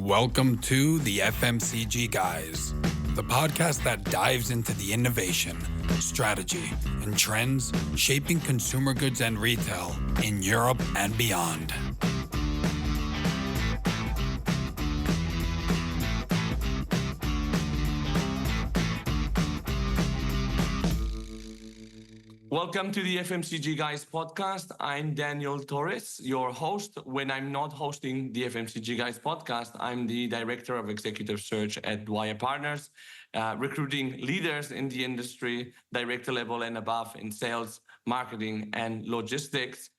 Welcome to the FMCG Guys, the podcast that dives into the innovation, strategy, and trends shaping consumer goods and retail in Europe and beyond. Welcome to the FMCG Guys podcast. I'm Daniel Torres, your host. When I'm not hosting the FMCG Guys podcast, I'm the Director of Executive Search at Dwyer Partners, recruiting leaders in the industry, director level and above in sales, marketing, and logistics.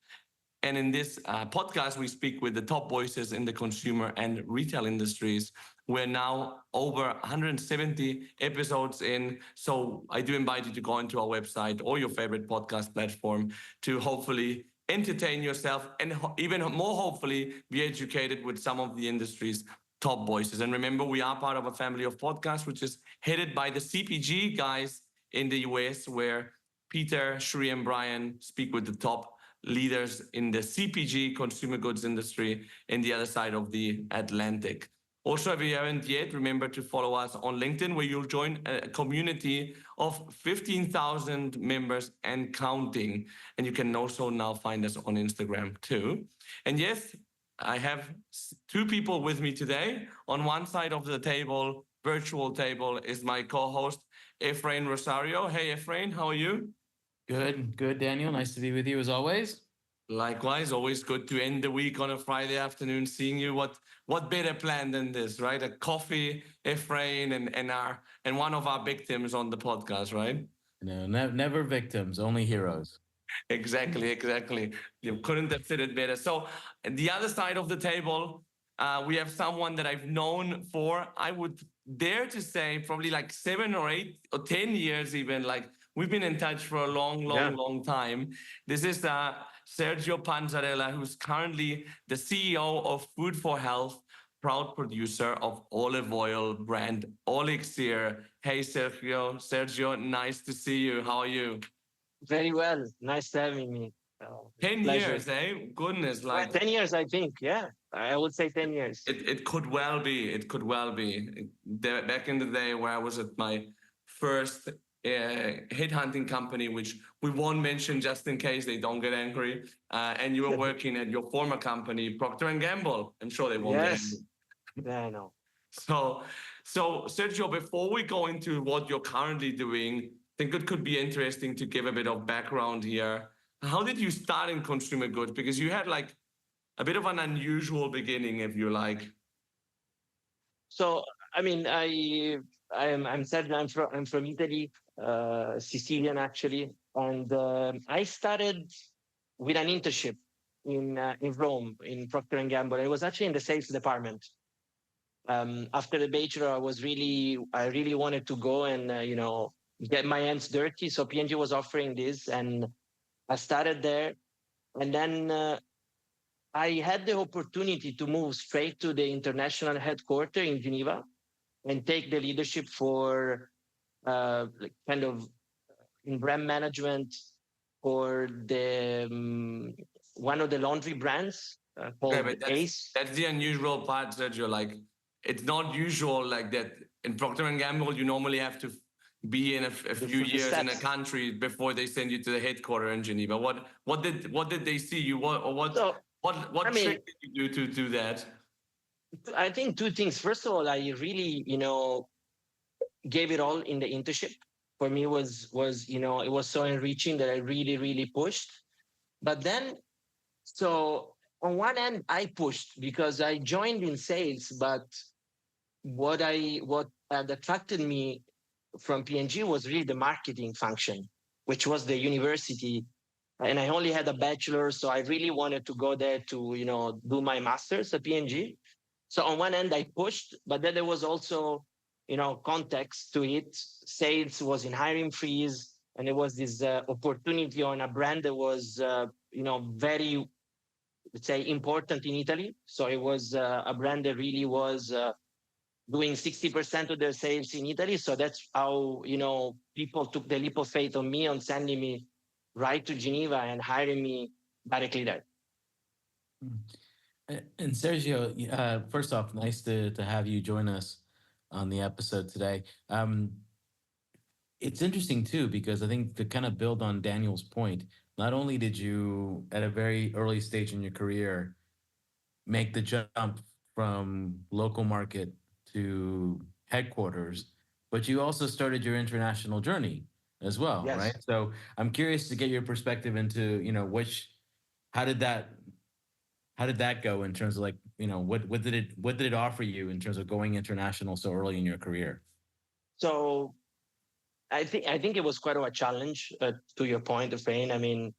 And in this podcast, we speak with the top voices in the consumer and retail industries. We're now over 170 episodes in. So I do invite you to go into our website or your favorite podcast platform to hopefully entertain yourself and even more hopefully be educated with some of the industry's top voices. And remember, we are part of a family of podcasts, which is headed by the CPG guys in the US, where Peter, Shri, and Brian speak with the top leaders in the CPG consumer goods industry in the other side of the Atlantic. Also, if you haven't yet, remember to follow us on LinkedIn, where you'll join a community of 15,000 members and counting. And you can also now find us on Instagram too. And yes, I have two people with me today. On one side of the table, virtual table, is my co-host, Efrain Rosario. Hey, Efrain, how are you? Good, Daniel. Nice to be with you as always. Likewise, always good to end the week on a Friday afternoon, seeing you. What better plan than this, right? A coffee, Efrain, and one of our victims on the podcast, right? No, never victims, only heroes. Exactly. You couldn't have said it better. So the other side of the table, we have someone that I've known for, I would dare to say, probably like 7 or 8 or 10 years even. Like, we've been in touch for a long time. This is Sergio Panzarella, who's currently the CEO of Food for Health, proud producer of olive oil brand Olixir. Hey, Sergio, nice to see you. How are you? Very well. Nice having me. 10 pleasure. years, eh? Goodness, like 10 years, I think. Yeah, I would say 10 years. It could well be. It could well be. Back in the day where I was at my first headhunting company, which we won't mention just in case they don't get angry. And you were working at your former company, Procter and Gamble. I'm sure they won't get angry. Yeah, I know. So Sergio, before we go into what you're currently doing, I think it could be interesting to give a bit of background here. How did you start in consumer goods? Because you had like a bit of an unusual beginning, if you like. So, I mean, I'm Sergio. I'm from Italy, Sicilian actually, and I started with an internship in Rome in Procter and Gamble. I was actually in the sales department. After the bachelor, I really wanted to go and get my hands dirty. So P&G was offering this, and I started there, and then I had the opportunity to move straight to the international headquarters in Geneva and take the leadership for kind of in brand management for the one of the laundry brands called Ace. That's the unusual part, Sergio. Like, it's not usual like that. In Procter and Gamble, you normally have to be in a few years in a country before they send you to the headquarters in Geneva. What did they see you? What trick did you do to do that? I think 2 things. First of all, I really gave it all in the internship. For me, was it was so enriching that I really pushed. But then, so on one end, I pushed because I joined in sales, but what had attracted me from P&G was really the marketing function, which was the university. And I only had a bachelor, so I really wanted to go there to, do my master's at P&G. So on one end, I pushed, but then there was also, context to it. Sales was in hiring freeze, and there was this opportunity on a brand that was, very, let's say, important in Italy. So it was a brand that really was doing 60% of their sales in Italy. So that's how, people took the leap of faith on me on sending me right to Geneva and hiring me directly there. And Sergio, first off, nice to have you join us on the episode today. It's interesting too because I think to kind of build on Daniel's point, not only did you at a very early stage in your career make the jump from local market to headquarters, but you also started your international journey as well, right? Yes. So I'm curious to get your perspective into, which, how did that, how did that go in terms of like, what did it offer you in terms of going international so early in your career? So I think it was quite of a challenge, to your point, Efrain. I mean,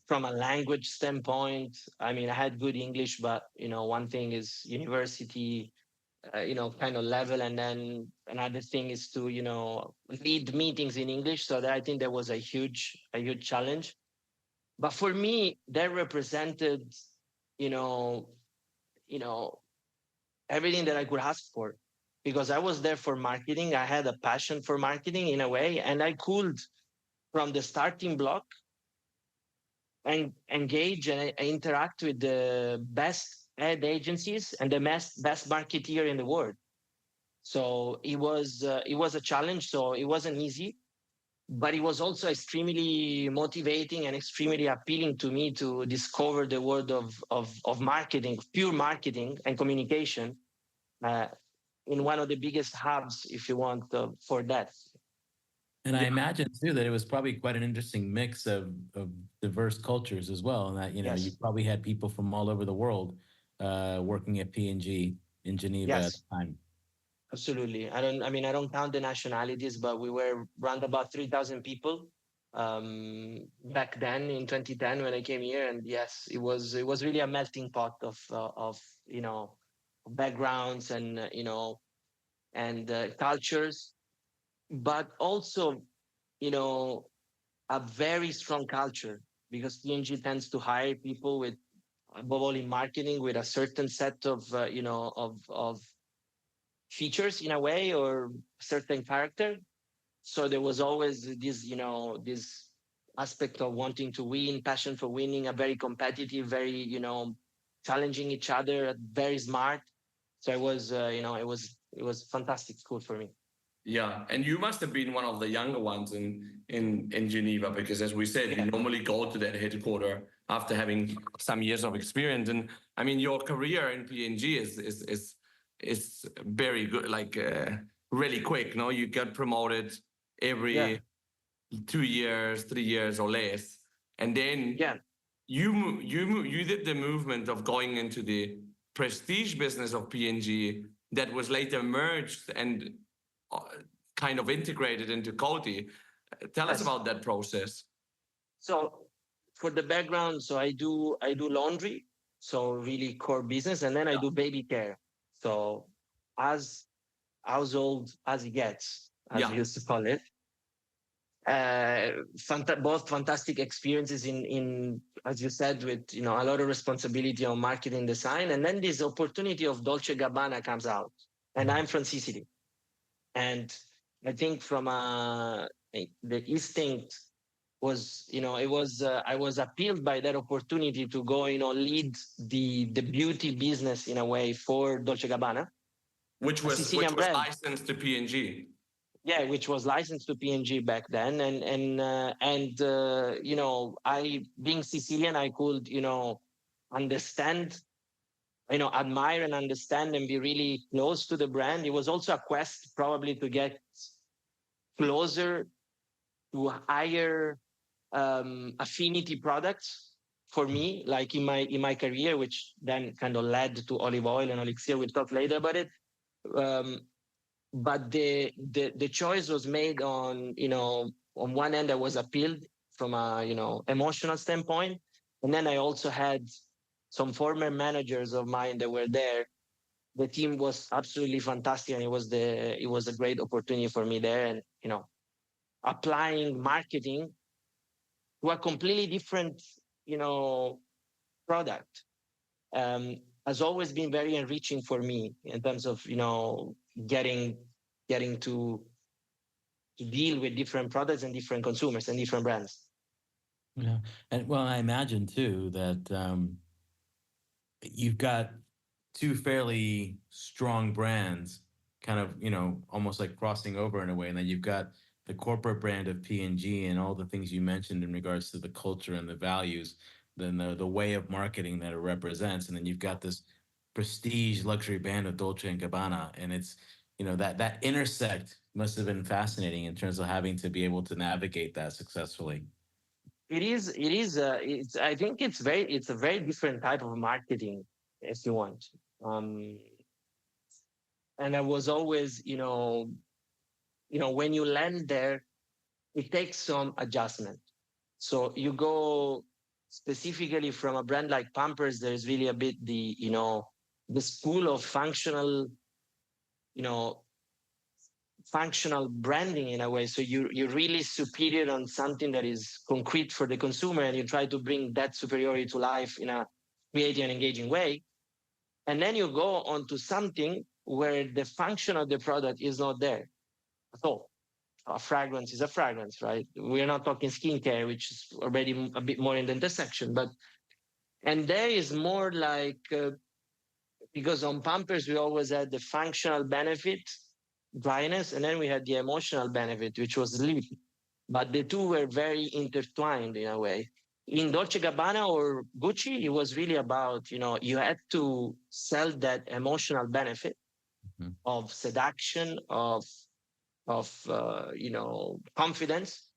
from a language standpoint, I mean, I had good English, but one thing is university, kind of level, and then another thing is to lead meetings in English. So that I think that was a huge challenge. But for me, that represented, you know, you know, everything that I could ask for, because I was there for marketing. I had a passion for marketing in a way, and I could, from the starting block, and engage and interact with the best ad agencies and the best marketeer in the world. So it was a challenge. So it wasn't easy, but it was also extremely motivating and extremely appealing to me to discover the world of marketing, pure marketing and communication, uh, in one of the biggest hubs, if you want, for that. And I imagine too that it was probably quite an interesting mix of diverse cultures as well, and that you Yes, probably had people from all over the world working at P&G in Geneva at yes, the time. absolutely. I don't count the nationalities, but we were around about 3,000 people, back then in 2010 when I came here. And yes, it was really a melting pot of backgrounds and cultures, but also you know a very strong culture, because P&G tends to hire people with, above all in marketing, with a certain set of features in a way, or certain character. So there was always this aspect of wanting to win, passion for winning, a very competitive, very challenging each other, very smart. So it was fantastic school for me. Yeah, and you must have been one of the younger ones in Geneva, because as we said, you Yeah. normally go to that headquarter after having some years of experience. And I mean, your career in PNG is very good, like really quick. No, you get promoted Yeah. every 2 years, 3 years or less, and then Yeah. you did the movement of going into the prestige business of PNG that was later merged and uh, kind of integrated into Coty. Tell us Yes. about that process. So for the background, so I do laundry, so really core business, and then I Yeah. do baby care. So as household as it gets, as we Yeah. used to call it. Both fantastic experiences in, as you said, with a lot of responsibility on marketing design, and then this opportunity of Dolce Gabbana comes out, and I'm from Sicily, and I think from the instinct was, it was, I was appealed by that opportunity to go, lead the beauty business in a way for Dolce Gabbana, Which a was Sicilian brand. licensed to PNG. Yeah, which was licensed to P&G back then. I, being Sicilian, I could understand, admire and understand and be really close to the brand. It was also a quest probably to get closer to higher affinity products for me, like in my career, which then kind of led to olive oil and Olixir. We'll talk later about it. Um, but the choice was made on, on one end I was appealed from a emotional standpoint, and then I also had some former managers of mine that were there. The team was absolutely fantastic, and it was a great opportunity for me there, and applying marketing to a completely different you know product, um, has always been very enriching for me in terms of getting getting to deal with different products and different consumers and different brands. Yeah, and well, I imagine too that you've got two fairly strong brands kind of, almost like crossing over in a way. And then you've got the corporate brand of P&G and all the things you mentioned in regards to the culture and the values, then the way of marketing that it represents. And then you've got this prestige luxury band of Dolce and Gabbana. And it's, that intersect must have been fascinating in terms of having to be able to navigate that successfully. It's, I think it's a very different type of marketing, if you want. Um, and I was always, when you land there, it takes some adjustment. So you go specifically from a brand like Pampers, there's really a bit the school of you know, functional branding in a way. So you're really superior on something that is concrete for the consumer, and you try to bring that superiority to life in a creative and engaging way. And then you go on to something where the function of the product is not there at all. A fragrance is a fragrance, right? We're not talking skincare, which is already a bit more in the intersection, but and there is more like because on Pampers we always had the functional benefit, dryness, and then we had the emotional benefit, which was sleep. But the two were very intertwined in a way. In Dolce Gabbana or Gucci, it was really about you had to sell that emotional benefit of seduction, of confidence,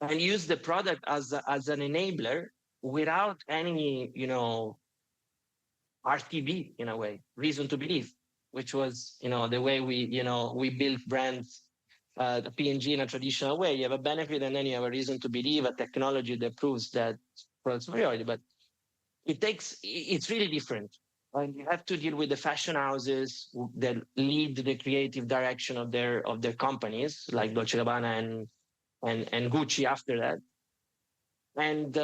and use the product as an enabler without any RTB in a way, reason to believe, which was the way we built brands, the P&G in a traditional way. You have a benefit and then you have a reason to believe, a technology that proves that product superiority. But it's really different. And you have to deal with the fashion houses that lead the creative direction of their companies, like Dolce Gabbana and Gucci after that. And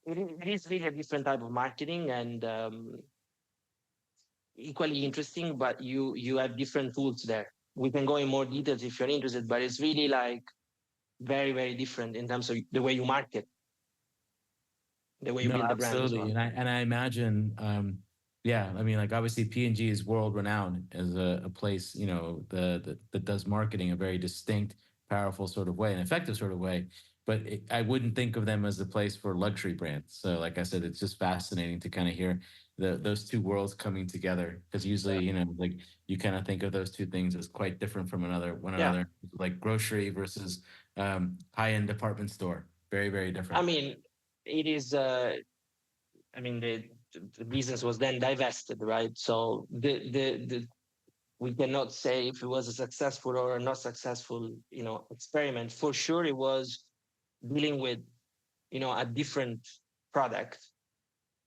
it is really a different type of marketing, and equally interesting, but you have different tools there. We can go in more details if you're interested, but it's really like very, very different in terms of the way you market, the way you No, build the brand as well. absolutely. And I imagine, yeah, I mean, like obviously P&G is world renowned as a place, that does marketing a very distinct, powerful sort of way, an effective sort of way. But I wouldn't think of them as a place for luxury brands. So, like I said, it's just fascinating to kind of hear those two worlds coming together. Because usually, like you kind of think of those two things as quite different from one another, like grocery versus high-end department store. Very, very different. I mean, it is. The business was then divested, right? So the we cannot say if it was a successful or a not successful, experiment. For sure, it was dealing with, a different product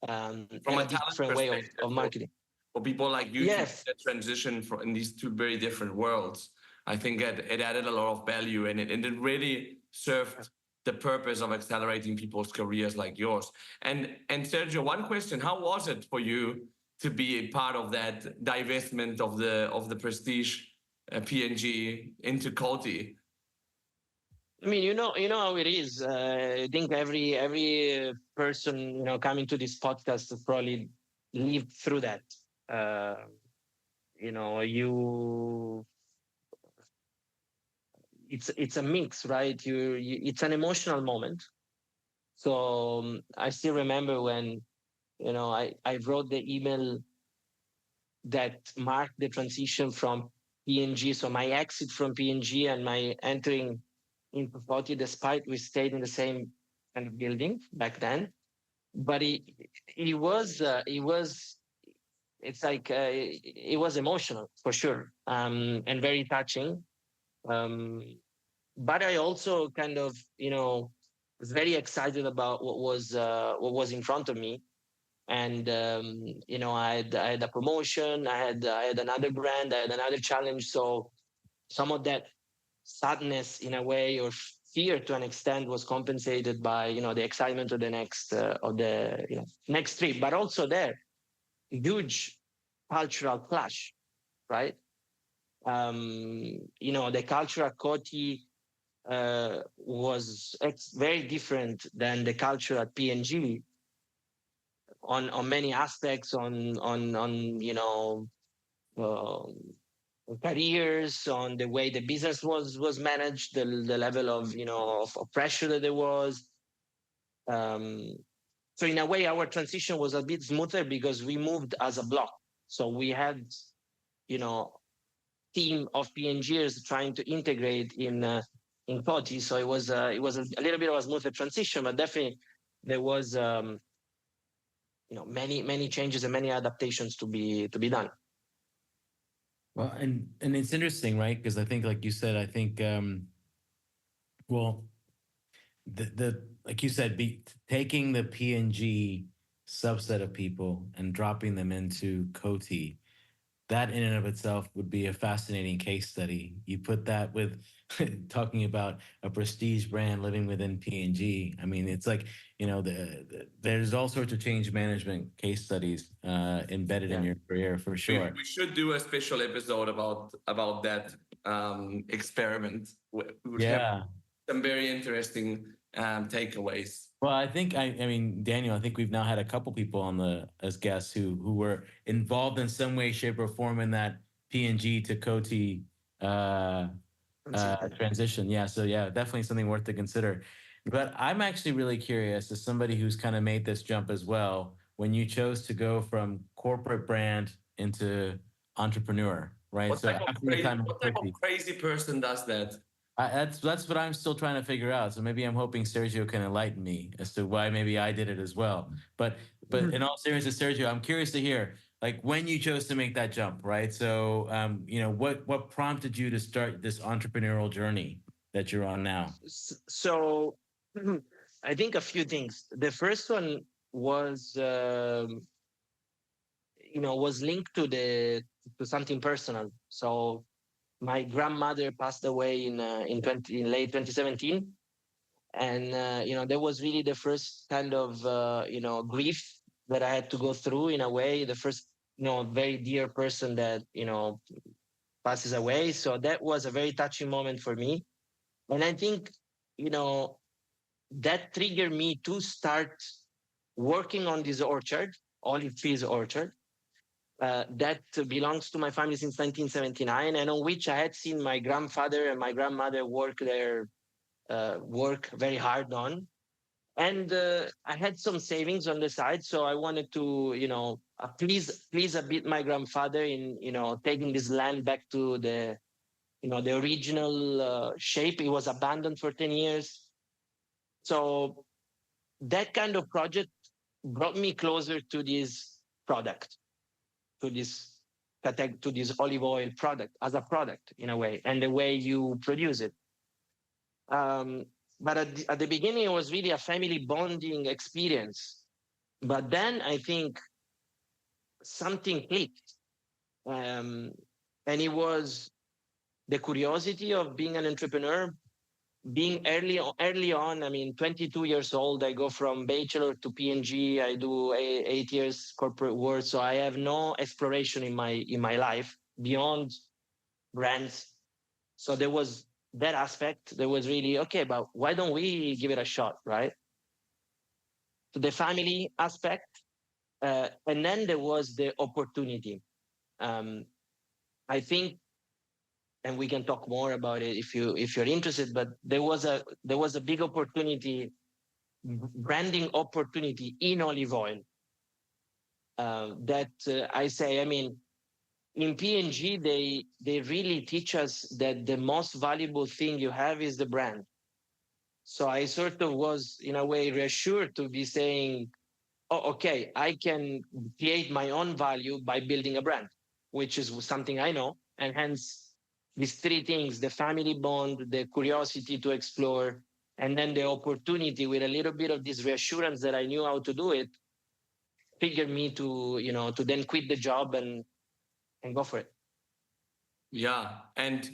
From and a a talent different way perspective, of marketing. for people like you Yes. to transition in these two very different worlds, I think it added a lot of value, and it really served the purpose of accelerating people's careers like yours. And Sergio, one question: how was it for you to be a part of that divestment of the prestige P&G into Coty? I mean, you know how it is. I think every person coming to this podcast has probably lived through that. You it's a mix, right? It's an emotional moment. So I still remember when I wrote the email that marked the transition from P&G. So my exit from P&G and my entering into Coty, despite we stayed in the same kind of building back then. But it was it was emotional for sure, and very touching. But I also kind of was very excited about what was in front of me. And I had a promotion, I had another brand, I had another challenge. So some of that sadness in a way, or fear to an extent, was compensated by the excitement of the next trip. But also there, huge cultural clash, right? The culture at Coty was very different than the culture at P&G. on many aspects, on uh, careers, on the way the business was managed, the level of of pressure that there was. Um, so in a way, our transition was a bit smoother because we moved as a block. So we had you know team of PNGers trying to integrate in Coty. So it was a little bit of a smoother transition, but definitely there was many changes and many adaptations to be done. Well, and it's interesting, right? Because I think, like you said, I think well, the like you said, taking the PNG subset of people and dropping them into Coty, that in and of itself would be a fascinating case study. You put that with talking about a prestige brand living within P&G. I mean, it's like, there's all sorts of change management case studies embedded in your career for sure. We should do a special episode about that experiment. We would have some very interesting takeaways. Well, I think I mean, Daniel, I think we've now had a couple people on as guests who were involved in some way, shape, or form in that P&G to Coty transition. Yeah, so yeah, definitely something worth to consider. But I'm actually really curious, as somebody who's kind of made this jump as well, when you chose to go from corporate brand into entrepreneur, right? What type of crazy person does that? That's what I'm still trying to figure out. So maybe I'm hoping Sergio can enlighten me as to why maybe I did it as well. But in all seriousness, Sergio, I'm curious to hear, like, when you chose to make that jump, right? So what prompted you to start this entrepreneurial journey that you're on now? So I think a few things. The first one was was linked to something personal. So my grandmother passed away in late 2017, and that was really the first kind of grief that I had to go through, in a way. The first very dear person that passes away. So that was a very touching moment for me, and I think that triggered me to start working on this orchard, olive trees orchard, that belongs to my family since 1979, and on which I had seen my grandfather and my grandmother work very hard on. And I had some savings on the side, so I wanted to, please a bit my grandfather in, taking this land back to the original shape. It was abandoned for 10 years. So that kind of project brought me closer to this product, to this olive oil product, as a product, in a way, and the way you produce it. But at the beginning, it was really a family bonding experience. But then I think something clicked, and it was the curiosity of being an entrepreneur. Being early on, I mean, 22 years old, I go from bachelor to PNG. I do 8 years corporate work, so I have no exploration in my life beyond brands. So there was that aspect. There was really, okay, but why don't we give it a shot, right? So the family aspect, and then there was the opportunity. I think, and we can talk more about it if you're interested, but there was a big opportunity, branding opportunity in olive oil, that I say, I mean, in P&G, they really teach us that the most valuable thing you have is the brand. So I sort of was, in a way, reassured to be saying, oh, okay, I can create my own value by building a brand, which is something I know. And hence, these three things: the family bond, the curiosity to explore, and then the opportunity, with a little bit of this reassurance that I knew how to do it, triggered me to, to then quit the job and go for it. Yeah. And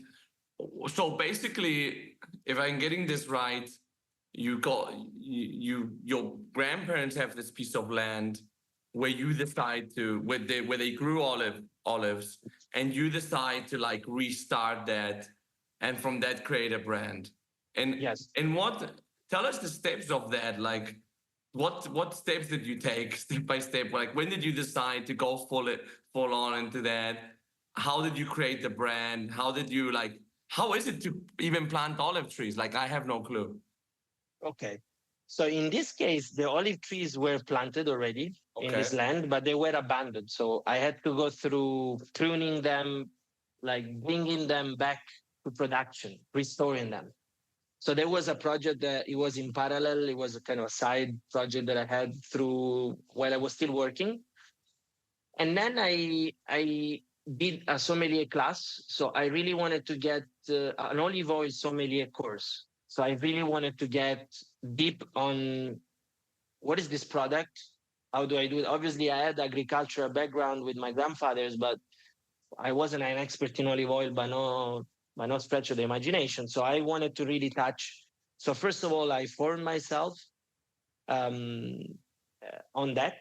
so basically, if I'm getting this right, your grandparents have this piece of land where you decide to, where they grew olives, and you decide to like restart that, and from that create a brand. And yes. And tell us the steps of that. Like, what steps did you take step by step? Like when did you decide to go full on into that? How did you create the brand? How did you like? How is it to even plant olive trees? Like I have no clue. Okay. So in this case, the olive trees were planted already in this Okay. land, but they were abandoned. So I had to go through pruning them, like bringing them back to production, restoring them. So there was a project that it was in parallel. It was a kind of a side project that I had through while I was still working. And then I did a sommelier class. So I really wanted to get an olive oil sommelier course. So I really wanted to get deep on what is this product? How do I do it? Obviously, I had agricultural background with my grandfathers, but I wasn't an expert in olive oil by no stretch of the imagination. So I wanted to really touch. So first of all, I formed myself um, on that.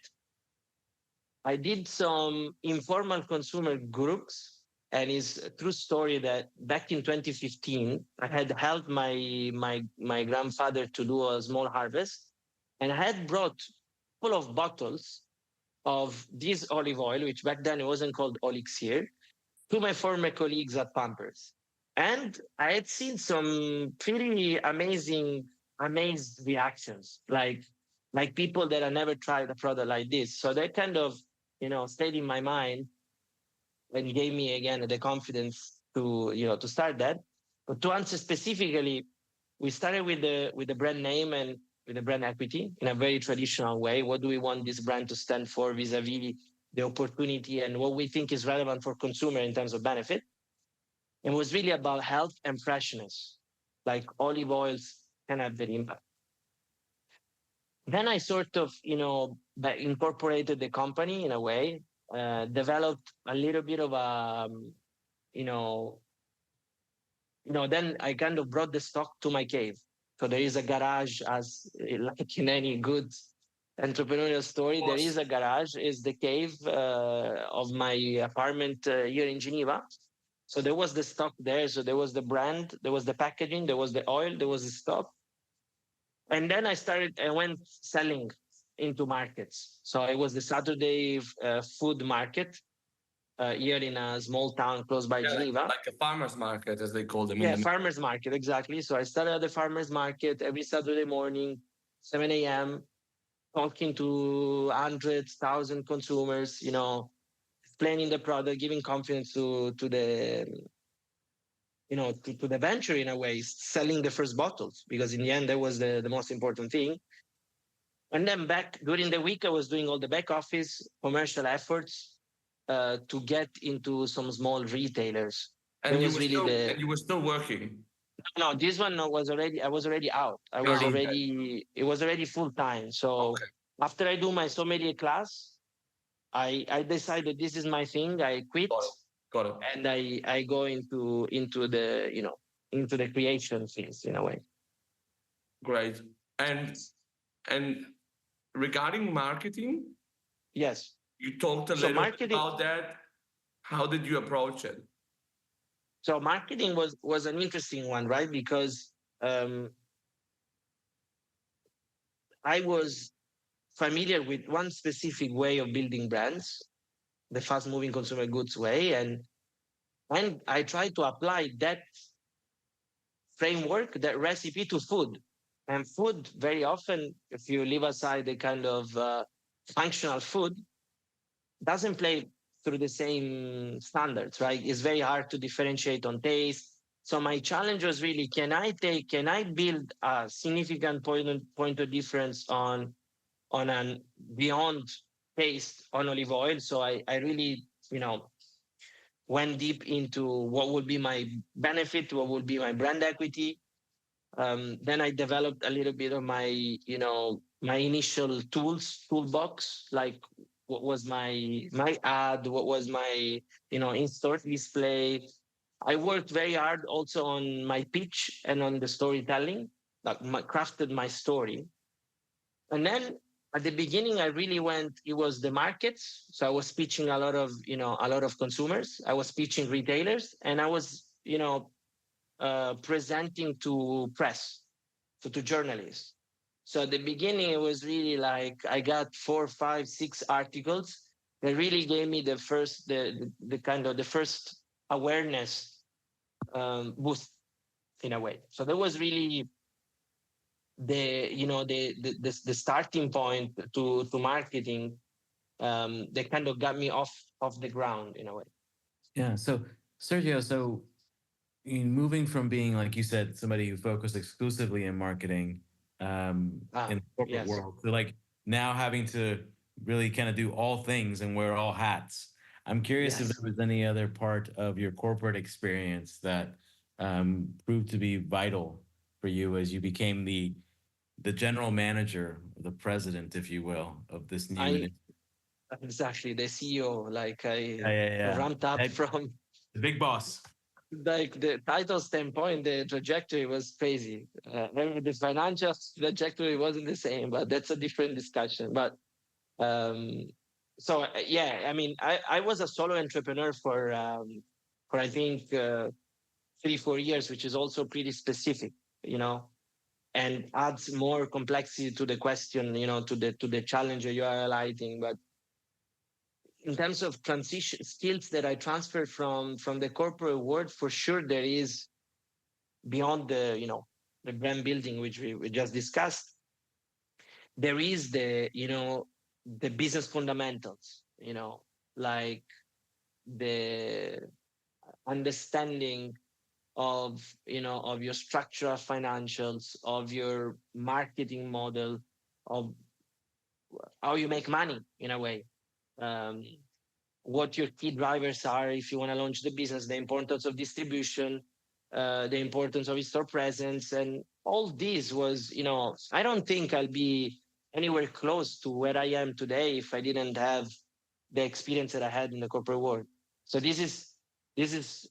I did some informal consumer groups, and it's a true story that back in 2015, I had helped my grandfather to do a small harvest, and I had brought full of bottles of this olive oil, which back then it wasn't called Olixir, to my former colleagues at Pampers. And I had seen some pretty amazed reactions, like people that had never tried a product like this. So they kind of, stayed in my mind and gave me again the confidence to start that. But to answer specifically, we started with the brand name and with the brand equity in a very traditional way. What do we want this brand to stand for vis-a-vis the opportunity and what we think is relevant for consumer in terms of benefit? It was really about health and freshness, like olive oils can have that impact. Then I sort of, incorporated the company in a way, developed a little bit of you know, then I kind of brought the stock to my cave. So there is a garage, as like in any good entrepreneurial story, there is a garage, is the cave of my apartment here in Geneva. So there was the stock there. So there was the brand, there was the packaging, there was the oil, there was the stock. And then I went selling into markets. So it was the Saturday food market here in a small town close by Geneva. Like a farmer's market, as they call them. Yeah, farmer's market, exactly. So I started at the farmer's market every Saturday morning, 7 a.m., talking to hundreds, thousand consumers, explaining the product, giving confidence to the to the venture in a way, selling the first bottles, because in the end, that was the most important thing. And then back during the week, I was doing all the back office commercial efforts to get into some small retailers. And you were still working. No, this one I was already out. It was already full time. So after I do my sommelier class, I decided this is my thing. I quit. Got it. And I go into the into the creation phase in a way. Great. And regarding marketing, yes, you talked a little bit about that. How did you approach it? So marketing was an interesting one, right? Because I was familiar with one specific way of building brands, the fast-moving consumer goods way, and I tried to apply that framework, that recipe to food. And food, very often, if you leave aside the kind of functional food, doesn't play through the same standards, right? It's very hard to differentiate on taste. So my challenge was really, can I build a significant point of difference on an beyond taste on olive oil? So I really, went deep into what would be my benefit, what would be my brand equity. Then I developed a little bit of my, my initial toolbox, like what was my ad, what was my, in-store display. I worked very hard also on my pitch and on the storytelling, like crafted my story. And then at the beginning, I really it was the markets. So I was pitching a lot of consumers. I was pitching retailers, and I was, presenting to press, to journalists. So at the beginning, it was really like I got 4, 5, 6 articles that really gave me the kind of the first awareness boost in a way. So that was really the starting point to marketing that kind of got me off the ground in a way. Yeah. So, Sergio, so in moving from being, like you said, somebody who focused exclusively in marketing in the corporate Yes. world, to like now having to really kind of do all things and wear all hats. I'm curious if Yes. there was any other part of your corporate experience that proved to be vital for you as you became the general manager, the president, if you will, of this new I initiative. exactly the CEO. Like Yeah, I yeah, yeah. ramped up Head- from the big boss. like the title standpoint, the trajectory was crazy. Maybe the financial trajectory wasn't the same, but that's a different discussion. But um, so yeah, I mean, I was a solo entrepreneur for I think 3, 4 years, which is also pretty specific, you know, and adds more complexity to the question, you know, to the challenge you are highlighting. But in terms of transition skills that I transferred from the corporate world, for sure there is beyond the brand building which we just discussed. There is the business fundamentals, like the understanding of your structural financials, of your marketing model, of how you make money in a way. Um, what your key drivers are if you want to launch the business, the importance of distribution, the importance of store presence, and all this was, I don't think I'll be anywhere close to where I am today if I didn't have the experience that I had in the corporate world. So this is business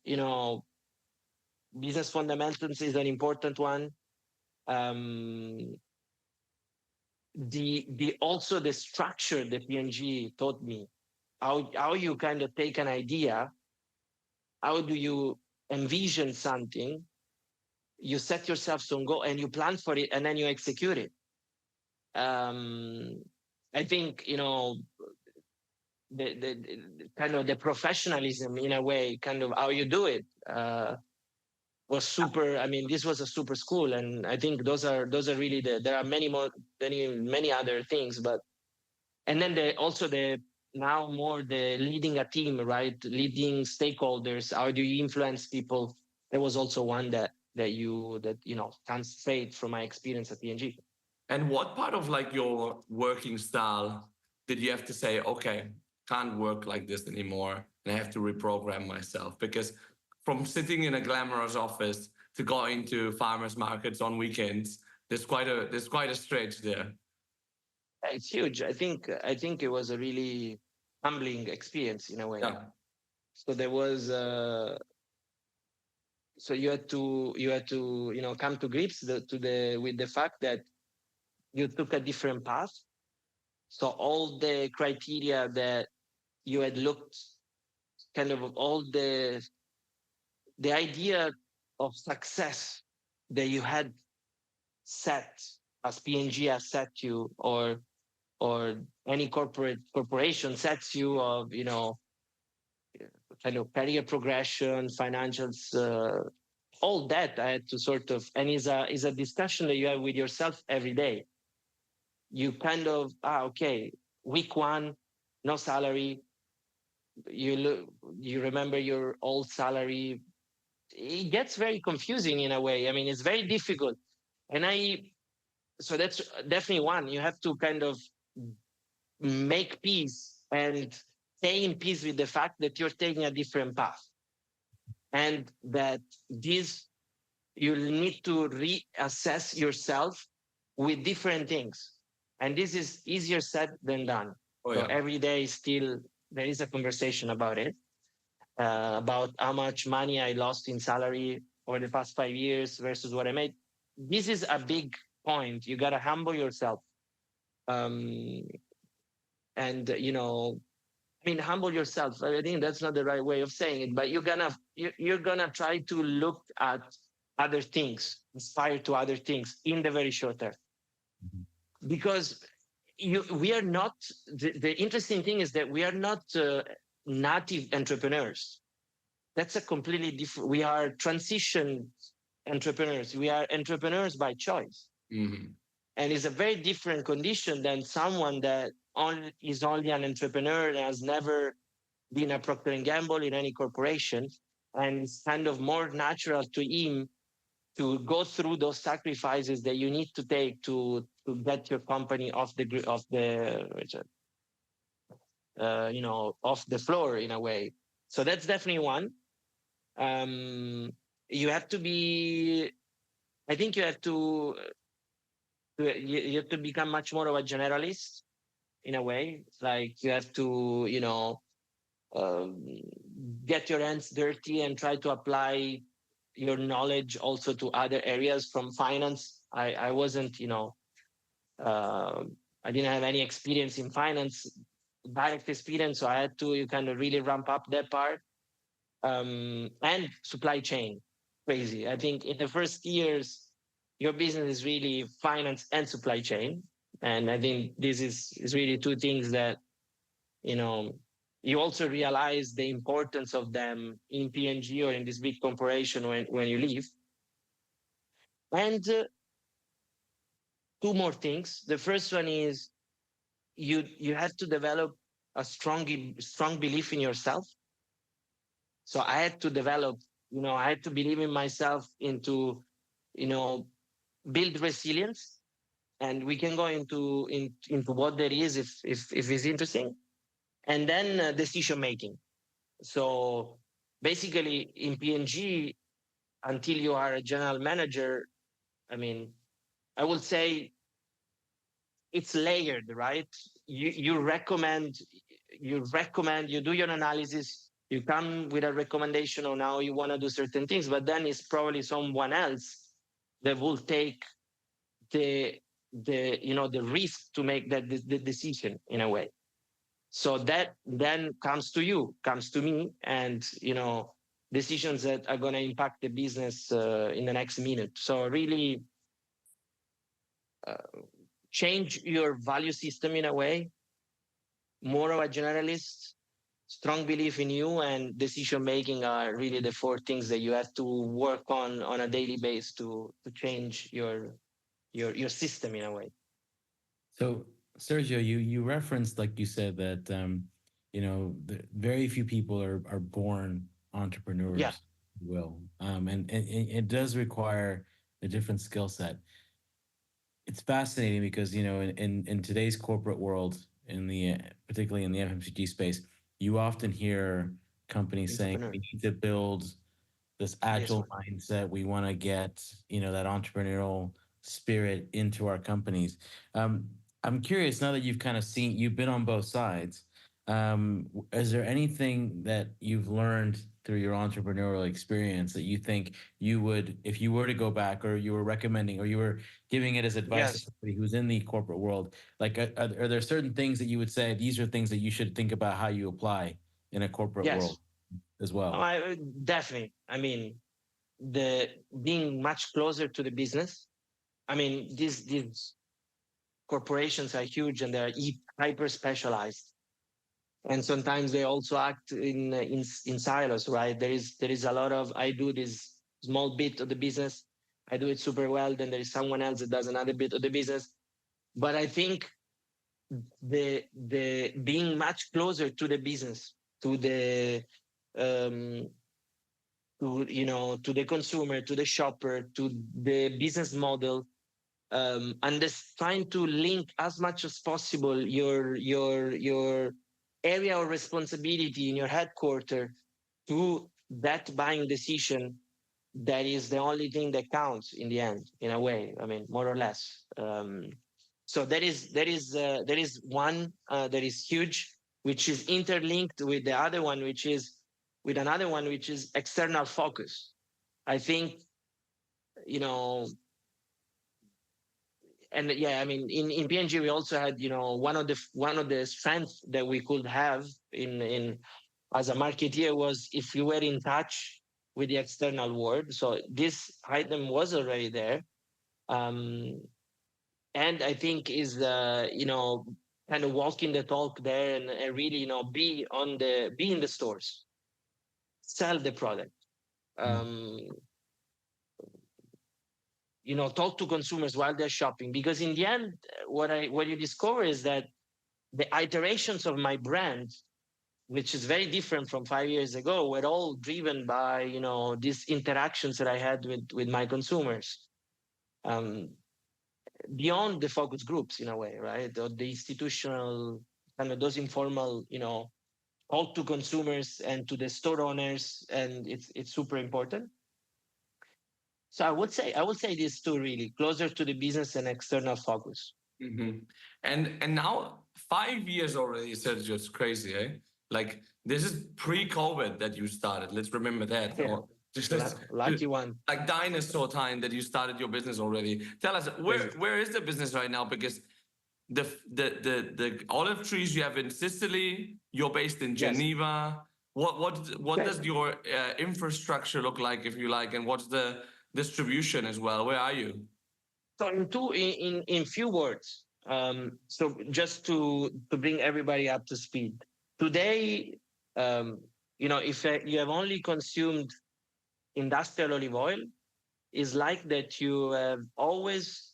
fundamentals is an important one. Um, the also the structure the PNG taught me how you kind of take an idea, how do you envision something, you set yourself some goal and you plan for it and then you execute it. um, I think the kind of the professionalism in a way, kind of how you do it, was super. I mean, this was a super school, and I think those are really there are many other things, but and then also the now more the leading a team, right? Leading stakeholders. How do you influence people? There was also one that comes straight from my experience at PNG. And what part of like your working style did you have to say, okay, can't work like this anymore and I have to reprogram myself? Because from sitting in a glamorous office to going to farmers markets on weekends, there's quite a stretch there. It's huge. I think it was a really humbling experience in a way. Yeah. So there was so you had to come to grips with the fact that you took a different path. So all the criteria that you had looked, kind of all the idea of success that you had set as PNG has set you, or any corporation sets you of kind of career progression, financials, all that I had to sort of, and is a discussion that you have with yourself every day. You kind of okay, week one, no salary. You look, you remember your old salary. It gets very confusing in a way. I mean, it's very difficult, and so that's definitely one. You have to kind of make peace and stay in peace with the fact that you're taking a different path, and that this you'll need to reassess yourself with different things. And this is easier said than done. Oh So yeah. every day still there is a conversation about it, about how much money I lost in salary over the past 5 years versus what I made. This is a big point. You got to humble yourself. Um, and, I mean, humble yourself. I think that's not the right way of saying it, but you're gonna try to look at other things, aspire to other things in the very short term. because we are not, the interesting thing is that we are not native entrepreneurs. That's a completely different, we are transition entrepreneurs. We are entrepreneurs by choice. Mm-hmm. And it's a very different condition than someone that is only an entrepreneur and has never been a Procter and Gamble in any corporation. And it's kind of more natural to him to go through those sacrifices that you need to take to get your company off the off the floor in a way. So that's definitely one. You have to be. I think you have to. You have to become much more of a generalist in a way. Like you have to, um, get your hands dirty and try to apply your knowledge also to other areas from finance. I wasn't, I didn't have any experience in finance, direct experience, so I had to kind of really ramp up that part. And supply chain, crazy. I think in the first years, your business is really finance and supply chain, and I think this is really two things that you know you also realize the importance of them in P&G or in this big corporation when you leave. And two more things. The first one is you have to develop a strong belief in yourself. So I had to develop, I had to believe in myself into, build resilience. And we can go into what that is if it's interesting. And then decision making. So basically in P&G, until you are a general manager, I mean, I would say it's layered, right? You recommend, you do your analysis, you come with a recommendation on how you want to do certain things, but then it's probably someone else that will take the risk to make the decision in a way. So that then comes to me, and decisions that are going to impact the business in the next minute. So really uh, change your value system in a way, more of a generalist, strong belief in you, and decision making are really the four things that you have to work on a daily basis to change your system in a way. So, Sergio, you referenced, like you said, that very few people are born entrepreneurs, Yeah. if you will, and it does require a different skill set. It's fascinating because in today's corporate world, particularly in the FMCG space, you often hear companies saying Entrepreneur. we need to build this Yes, agile one. mindset. We want to get that entrepreneurial spirit into our companies. I'm curious, now that you've been on both sides. Is there anything that you've learned through your entrepreneurial experience that you think you would, if you were to go back, or you were recommending, or you were giving it as advice to Yes. somebody who's in the corporate world? Like, are there certain things that you would say these are things that you should think about how you apply in a corporate Yes. world as well? Definitely. I mean, the being much closer to the business. I mean, these corporations are huge and they're hyper specialized, and sometimes they also act in silos, right? There is a lot of, I do this small bit of the business, I do it super well, then there is someone else that does another bit of the business. But I think the being much closer to the business, to the um, to the consumer, to the shopper, to the business model, and just trying to link as much as possible your area of responsibility in your headquarter to that buying decision. That is the only thing that counts in the end, in a way. I mean, more or less. So there is one that is huge, which is interlinked with the other one, which is with another one, which is external focus. I think you know and yeah, I mean, in P&G we also had, one of the strengths that we could have in as a marketeer was if you were in touch with the external world. So this item was already there. Um, and I think is kind of walking the talk there, and really be in the stores, sell the product, Mm. um, talk to consumers while they're shopping, because in the end, what you discover is that the iterations of my brand, which is very different from 5 years ago, were all driven by these interactions that I had with my consumers, um, beyond the focus groups in a way, right? Or the institutional kind of those informal, talk to consumers and to the store owners, and it's super important. So I would say these two really closer to the business and external focus. Hmm. And now 5 years already, Sergio, it's crazy, eh? Like this is pre-COVID that you started. Let's remember that. Yeah, Or just lucky one. like dinosaur time that you started your business already. Tell us Crazy. where is the business right now? Because the olive trees you have in Sicily, you're based in Yes. Geneva. What does your infrastructure look like, if you like, and what's the distribution as well? Where are you? So in few words, so just to bring everybody up to speed. Today, if you have only consumed industrial olive oil, is like that you have always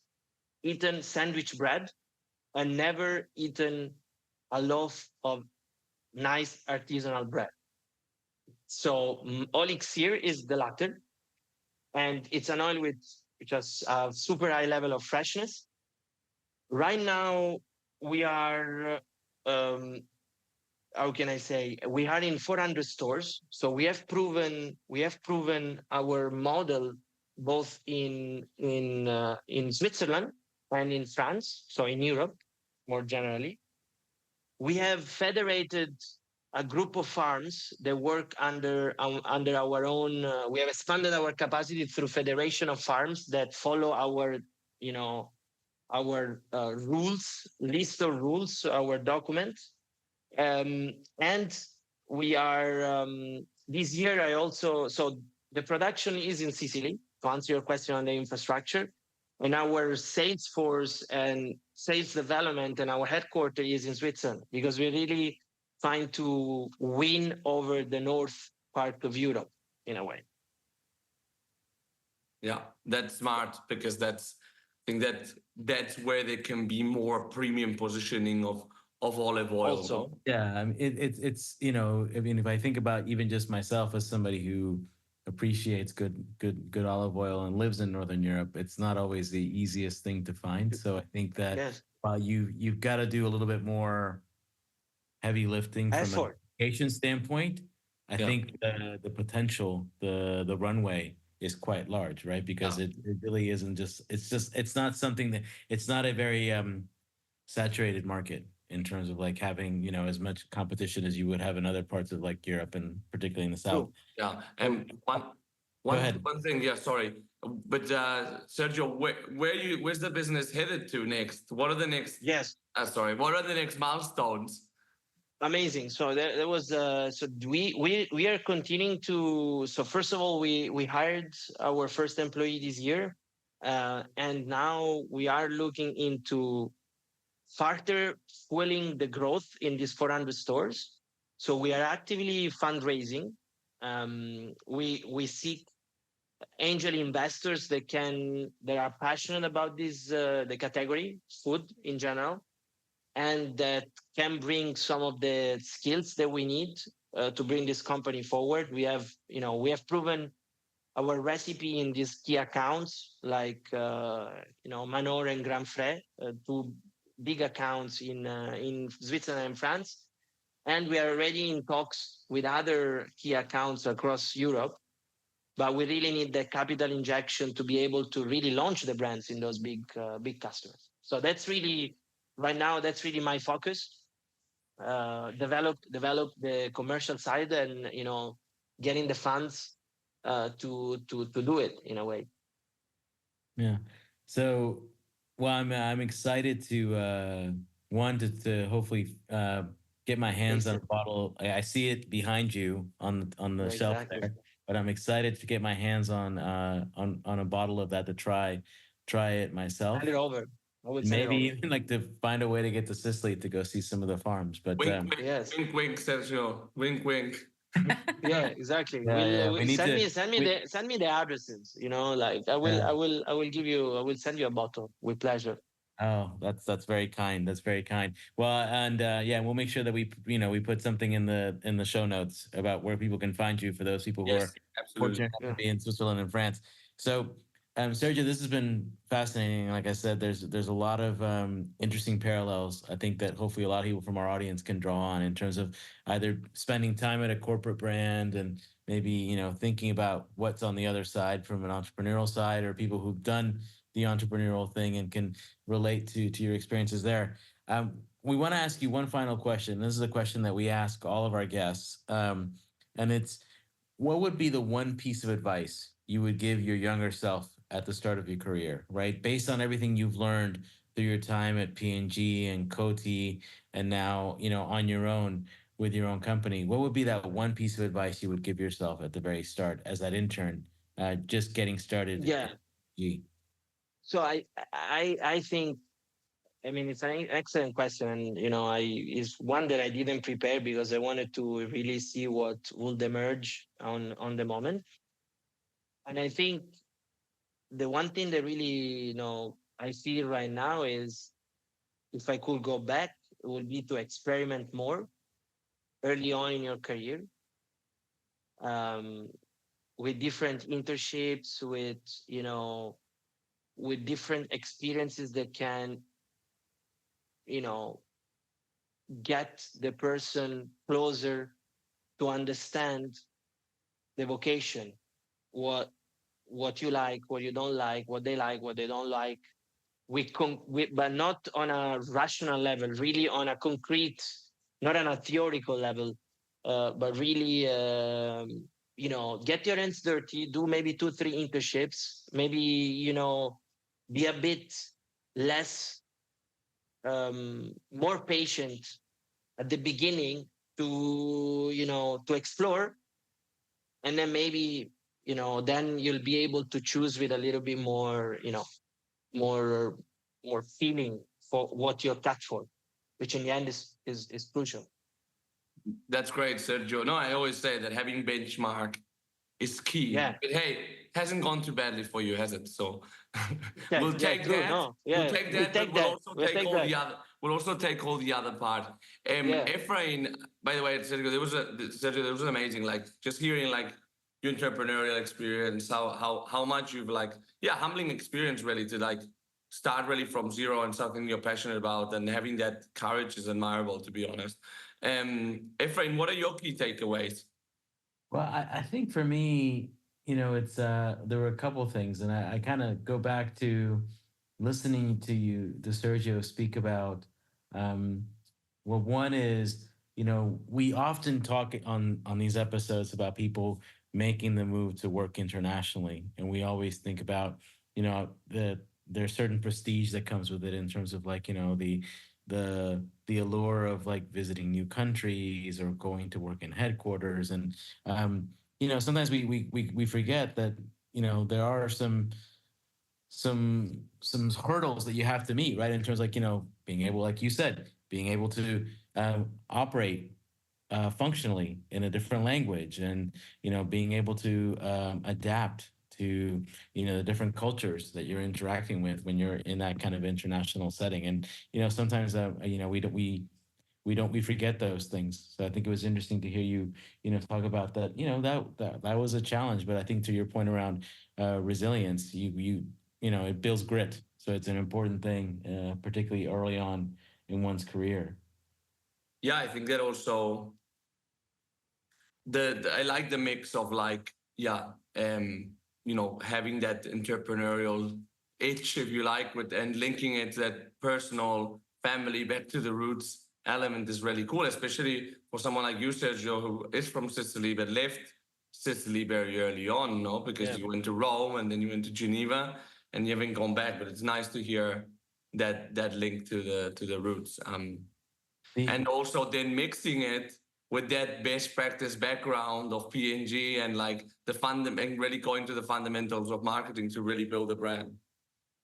eaten sandwich bread and never eaten a loaf of nice artisanal bread. So Olixir is the latter, and it's an oil which has a super high level of freshness. Right now, we are, how can I say, we are in 400 stores. So we have proven our model both in Switzerland and in France, so in Europe more generally. We have federated a group of farms that work under our own. We have expanded our capacity through federation of farms that follow our rules, list of rules, our document, and we are this year. I also so the production is in Sicily. To answer your question on the infrastructure, and our sales force and sales development and our headquarters is in Switzerland, because we're really trying to win over the north part of Europe in a way. Yeah, that's smart because I think that's where there can be more premium positioning of olive oil. Also, Yeah, I mean, it's I mean, if I think about even just myself as somebody who appreciates good olive oil and lives in Northern Europe, it's not always the easiest thing to find. So I think that yes, while you've got to do a little bit more heavy lifting from an effort. education standpoint, I Yeah. think the potential, the runway is quite large, right? Because it really isn't it's not something that it's not a very saturated market in terms of like having as much competition as you would have in other parts of like Europe and particularly in the South. True. Yeah, and Go ahead. one thing. Yeah, sorry, but Sergio, where's the business headed to next? What are the next? Yes. Sorry, what are the next milestones? Amazing. So there was so we are continuing to. So first of all, we hired our first employee this year, and now we are looking into further fueling the growth in these 400 stores. So we are actively fundraising. We seek angel investors that are passionate about this the category food in general, and that can bring some of the skills that we need to bring this company forward. We have proven our recipe in these key accounts like Manor and Grand Frais, two big accounts in Switzerland and France, and we are already in talks with other key accounts across Europe. But we really need the capital injection to be able to really launch the brands in those big customers. So that's really right now. That's really my focus. Develop the commercial side, and getting the funds to do it in a way. Yeah. So, well, I'm excited to one to hopefully get my hands on a bottle. I see it behind you on the shelf Exactly. there, but I'm excited to get my hands on a bottle of that to try it myself. Hand it over. I would send it Maybe over. even like to find a way to get to Sicily to go see some of the farms. But Wink, wink, Yes. wink, wink, Sergio. Wink, wink. Yeah, exactly. yeah, we We'll need to. send me the addresses. You know, like I will give you. I will send you a bottle with pleasure. Oh, that's very kind. That's very kind. Well, and yeah, we'll make sure that we put something in the show notes about where people can find you for those people who Yes, are absolutely. fortunate enough to Yeah. be in Switzerland and France. So, Sergio, this has been fascinating. Like I said, there's a lot of interesting parallels. I think that hopefully a lot of people from our audience can draw on in terms of either spending time at a corporate brand and maybe thinking about what's on the other side from an entrepreneurial side, or people who've done the entrepreneurial thing and can relate to your experiences there. We want to ask you one final question. This is a question that we ask all of our guests, and it's, what would be the one piece of advice you would give your younger self at the start of your career, right? Based on everything you've learned through your time at P&G and Coty, and now on your own with your own company. What would be that one piece of advice you would give yourself at the very start as that intern, just getting started at Yeah. P&G? So I think, I mean, it's an excellent question, and I is one that I didn't prepare because I wanted to really see what would emerge on the moment. And I think the one thing that really I feel right now is, if I could go back, it would be to experiment more early on in your career, um, with different internships, with with different experiences that can you know get the person closer to understand the vocation, what you like, what you don't like, what they don't like. But not on a rational level, really on a concrete, not on a theoretical level, but really, get your hands dirty, do maybe 2, 3 internships, maybe, be a bit less, more patient at the beginning to, to explore. And then maybe, then you'll be able to choose with a little bit more, more feeling for what you're cut for, which in the end is crucial. That's great, Sergio. No, I always say that having benchmark is key. Yeah. But hey, it hasn't gone too badly for you, has it? So Yeah, we'll yeah, take true. that. No, We'll yeah, take we that, but take we'll that. also We'll take take all that. the other. We'll also take all the other part. Yeah. Efrain, by the way, Sergio, Sergio, there was an amazing, like, just hearing like your entrepreneurial experience, how much you've like, yeah, humbling experience really to like start really from zero and something you're passionate about, and having that courage is admirable, to be honest. Efrain, what are your key takeaways? Well, I think for me, it's there were a couple of things, and I kind of go back to listening to Sergio speak about. Um, well, one is, we often talk on these episodes about people making the move to work internationally, and we always think about, there's certain prestige that comes with it in terms of like, the allure of like visiting new countries or going to work in headquarters. And sometimes we forget that there are some hurdles that you have to meet, right, in terms of, like, being able, like you said, being able to operate functionally in a different language, and being able to adapt to the different cultures that you're interacting with when you're in that kind of international setting. And sometimes we forget those things. So I think it was interesting to hear you talk about that. That was a challenge, but I think to your point around resilience, it builds grit. So it's an important thing, particularly early on in one's career. Yeah, I think that also I like the mix of like, yeah, having that entrepreneurial itch, if you like, with and linking it to that personal family back to the roots element is really cool, especially for someone like you, Sergio, who is from Sicily but left Sicily very early on, no? Because Yeah. you went to Rome and then you went to Geneva and you haven't gone back. But it's nice to hear that link to the roots. And also then mixing it with that best practice background of P&G and like and really going to the fundamentals of marketing to really build a brand.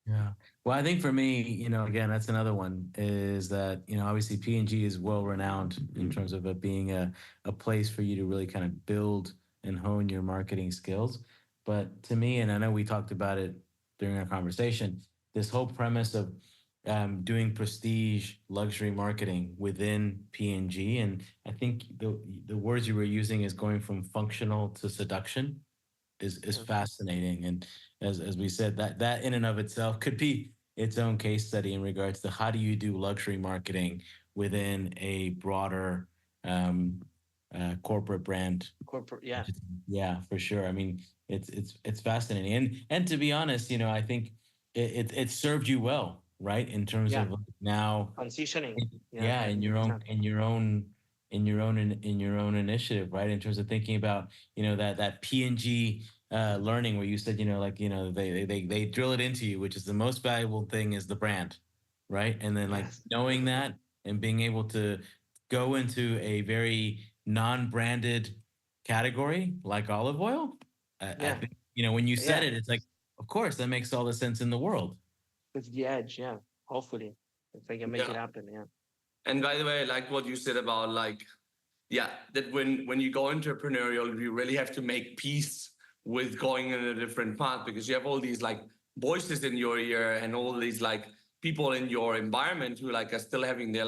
Yeah. Well, I think for me, again, that's another one is that, obviously P&G is well renowned in terms of it being a place for you to really kind of build and hone your marketing skills. But to me, and I know we talked about it during our conversation, this whole premise of doing prestige luxury marketing within P&G, and I think the words you were using is going from functional to seduction is fascinating. And as we said, that in and of itself could be its own case study in regards to how do you do luxury marketing within a broader corporate brand. Corporate, yeah. Yeah, for sure. I mean, it's fascinating. And to be honest, I think it served you well, right? In terms of now transitioning. Yeah, in your own initiative, right? In terms of thinking about, that P&G learning where you said, they drill it into you, which is the most valuable thing is the brand, right? And then knowing that and being able to go into a very non-branded category like olive oil. I think, when you said it, it's like, of course, that makes all the sense in the world. It's the edge, yeah. Hopefully, if I can make it happen, yeah. And by the way, I like what you said about that when you go entrepreneurial, you really have to make peace with going in a different path because you have all these voices in your ear and all these people in your environment who are still having their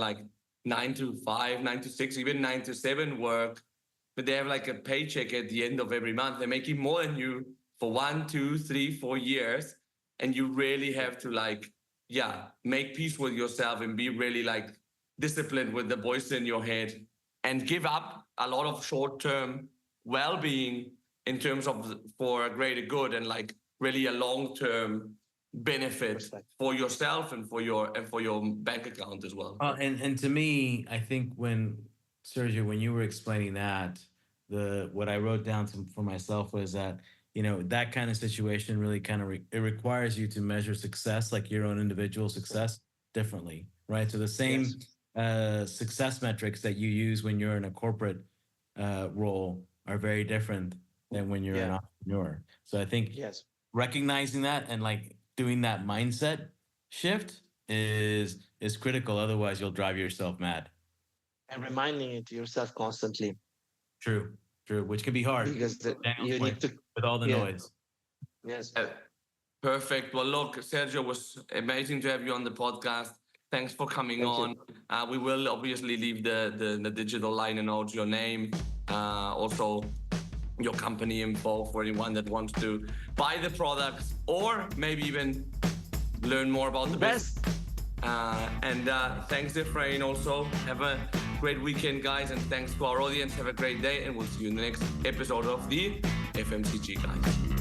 9 to 5, 9 to 6, even 9 to 7 work, but they have a paycheck at the end of every month. They're making more than you for 1, 2, 3, 4 years. And you really have to make peace with yourself and be really disciplined with the voice in your head and give up a lot of short-term well-being in terms of for a greater good and really a long-term benefit for yourself and for your bank account as well. And to me, I think Sergio, when you were explaining that, what I wrote down for myself was that, that kind of situation really kind of it requires you to measure success, like your own individual success, differently, right? So the same success metrics that you use when you're in a corporate role are very different than when you're an entrepreneur. So I think recognizing that and doing that mindset shift is critical. Otherwise, you'll drive yourself mad. And reminding it to yourself constantly. True, which can be hard because you need to with all the noise. Yes. Perfect. Well, look, Sergio, it was amazing to have you on the podcast. Thanks for coming on. We will obviously leave the digital liner notes, your name, also your company info for anyone that wants to buy the products or maybe even learn more about the business. And thanks, Efrain, also. Have a great weekend, guys, and thanks to our audience. Have a great day, and we'll see you in the next episode of the FMCG Guys.